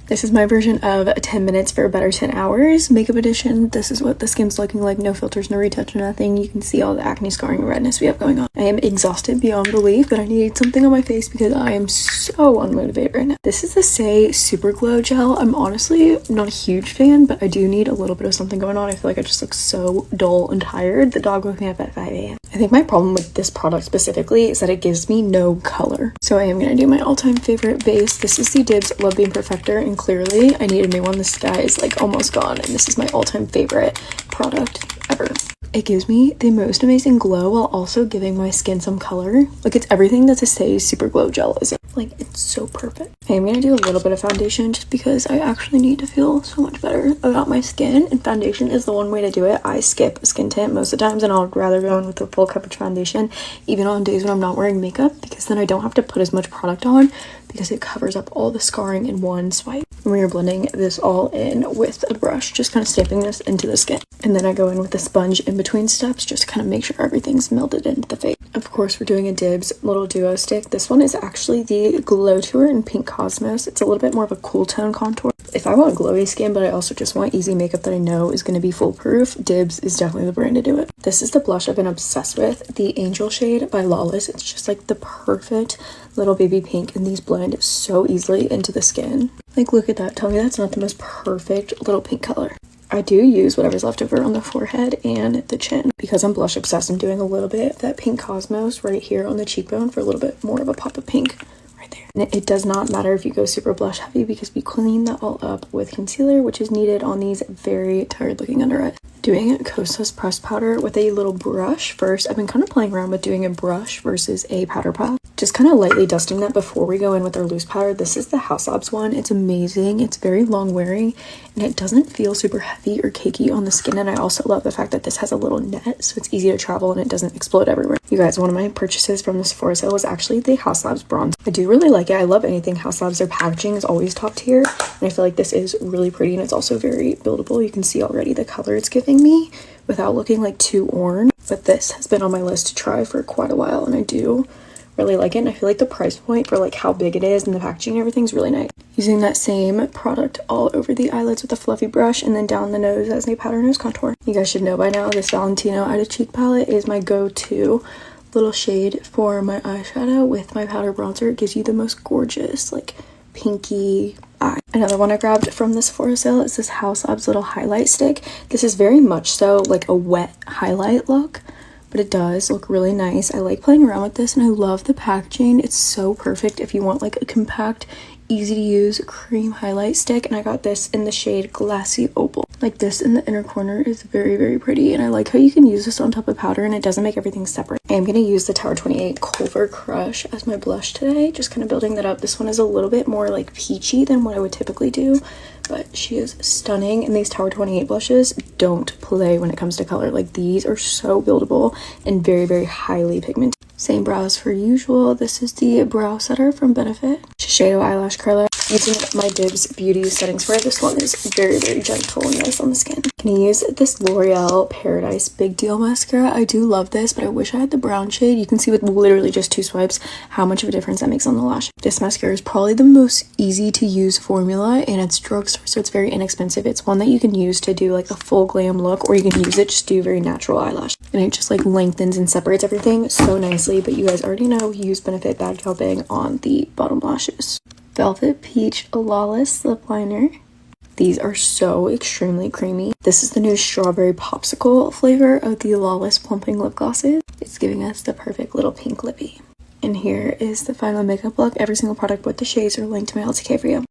This is my version of 10 minutes for a better 10 hours makeup edition. This is what the skin's looking like. No filters, no retouch, no nothing. You can see all the acne, scarring, and redness we have going on. I am exhausted beyond belief, but I need something on my face because I am so unmotivated right now. This is the Say Super Glow Gel. I'm honestly not a huge fan, but I do need a little bit of something going on. I feel like I just look so dull and tired. The dog woke me up at 5 a.m. I think my problem with this product specifically is that it gives me no color. So I am going to do my all-time favorite base. This is the Dibs Love Beam Perfector, and clearly I need a new one. This guy is like almost gone, and this is my all-time favorite product ever. It gives me the most amazing glow while also giving my skin some color. Like, it's everything that the Say Super Glow Gel is. Like, it's so perfect. Okay, I'm gonna do a little bit of foundation just because I actually need to feel so much better about my skin, and foundation is the one way to do it. I skip a skin tint most of the times, and I'll rather go in with a full coverage foundation even on days when I'm not wearing makeup, because then I don't have to put as much product on because it covers up all the scarring in one swipe. And we are blending this all in with a brush, just kind of stamping this into the skin. And then I go in with a sponge in between steps just to kind of make sure everything's melted into the face. Of course, we're doing a Dibs little duo stick. This one is actually the Glow Tour in Pink Cosmos. It's a little bit more of a cool tone contour. If I want glowy skin, but I also just want easy makeup that I know is going to be foolproof, Dibs is definitely the brand to do it. This is the blush I've been obsessed with, the Angel shade by Lawless. It's just like the perfect little baby pink, and these blend so easily into the skin. Like, look at that. Tell me that's not the most perfect little pink color. I do use whatever's left over on the forehead and the chin. Because I'm blush obsessed, I'm doing a little bit of that Pink Cosmos right here on the cheekbone for a little bit more of a pop of pink right there. And it does not matter if you go super blush heavy because we clean that all up with concealer, which is needed on these very tired looking under eyes. Doing Kosas pressed powder with a little brush first. I've been kind of playing around with doing a brush versus a powder puff. Just kind of lightly dusting that before we go in with our loose powder. This is the House Labs one. It's amazing. It's very long wearing and it doesn't feel super heavy or cakey on the skin. And I also love the fact that this has a little net, so it's easy to travel and it doesn't explode everywhere. You guys, one of my purchases from the Sephora sale was actually the House Labs bronze. I do really like it. I love anything House Labs. Their packaging is always top tier, and I feel like this is really pretty, and it's also very buildable. You can see already the color it's giving me without looking like too orange. But this has been on my list to try for quite a while, and I do really like it, and I feel like the price point for like how big it is and the packaging and everything is really nice. Using that same product all over the eyelids with a fluffy brush and then down the nose as a powder nose contour. You guys should know by now this Valentino Eye to Cheek palette is my go-to little shade for my eyeshadow with my powder bronzer. It gives you the most gorgeous like pinky eye. Another one I grabbed from the Sephora sale is this House Labs little highlight stick. This is very much so like a wet highlight look, but it does look really nice. I like playing around with this, and I love the packaging. It's so perfect if you want like a compact, easy to use cream highlight stick, and I got this in the shade Glassy Opal. Like, this in the inner corner is very, very pretty, and I like how you can use this on top of powder and it doesn't make everything separate. I am going to use the Tower 28 Culver Crush as my blush today, just kind of building that up. This one is a little bit more like peachy than what I would typically do, but she is stunning, and these Tower 28 blushes don't play when it comes to color. Like, these are so buildable and very, very highly pigmented. Same brows for usual. This is the Brow Setter from Benefit. Shiseido Eyelash Curler. Using my Dibs Beauty Setting Spray. This one is very, very gentle and nice on the skin. I'm gonna use this L'Oreal Paradise Big Deal Mascara. I do love this, but I wish I had the brown shade. You can see with literally just 2 swipes how much of a difference that makes on the lash. This mascara is probably the most easy to use formula, and it's drugstore, so it's very inexpensive. It's one that you can use to do like a full glam look, or you can use it just to do very natural eyelash. And it just like lengthens and separates everything so nicely. But you guys already know, use Benefit Bad Gal Bang on the bottom lashes. Velvet Peach Lawless Lip Liner. These are so extremely creamy. This is the new Strawberry Popsicle flavor of the Lawless Plumping Lip Glosses. It's giving us the perfect little pink lippy. And here is the final makeup look. Every single product with the shades are linked to my LTK for you.